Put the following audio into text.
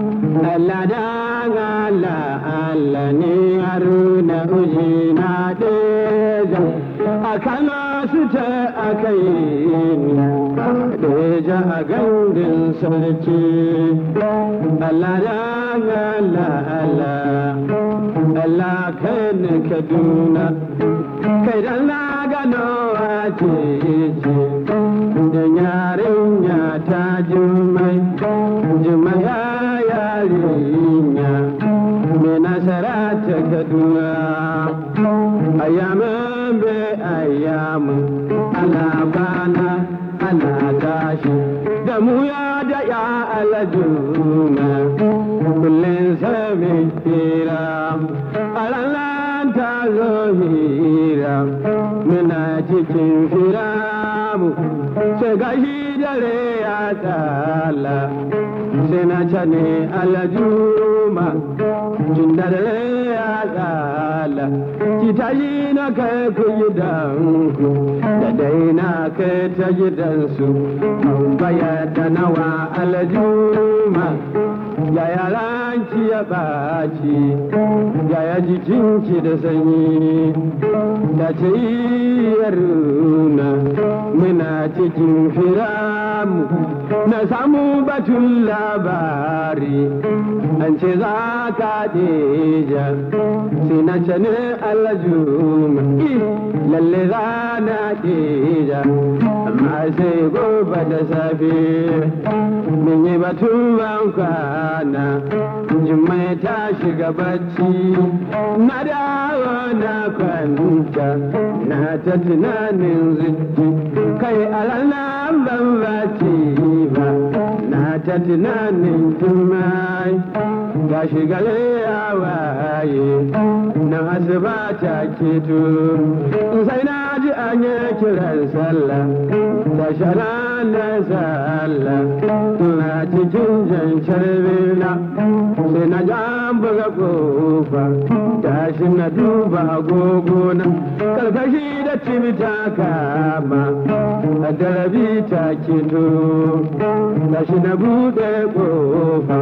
Allah dan Allah Allah ne Haruna ujina deja akana su ta akai deja a gandun sarki. Allah dan Allah Allah Allah kan Kaduna kai dan na gano ake da yarinya ta Jummai yarinya mai nasara ta Kaduna. Ayyamin be ayyamin ana bana ana tashi da mu ya da ya aladuna kullum sami hira a ranar ta zo hira muna cikin hira mu sai gashi dare ya tsala sai na cane aladuma tun dare ya tsala ki tashi na kai ku gidanku da dai na kai ta gidansu mun bayata nawa aladuma yaya ranki ya ɓaci yaya jikinki da sanyi da ce yaruna muna cikin firamu na samu batun labari an ce za ka deja sai na ce ne alajuma lalle za na deja amma sai gobe da safe mun yi batun ban kwana Jummai ta shiga bacci na dawo na kwanta na ta tunanin zuci kai alana ban bacci ba na ta tunanin Jummai ga shigale ya waye na asuba ta keto sai na ji an yi kiran sallah ta shara na sallah na cikin jan sharbina sai na jan buga kofa tashi na duba agogona karkashi da cibita kama a darabi ta keto tashi na bude kofa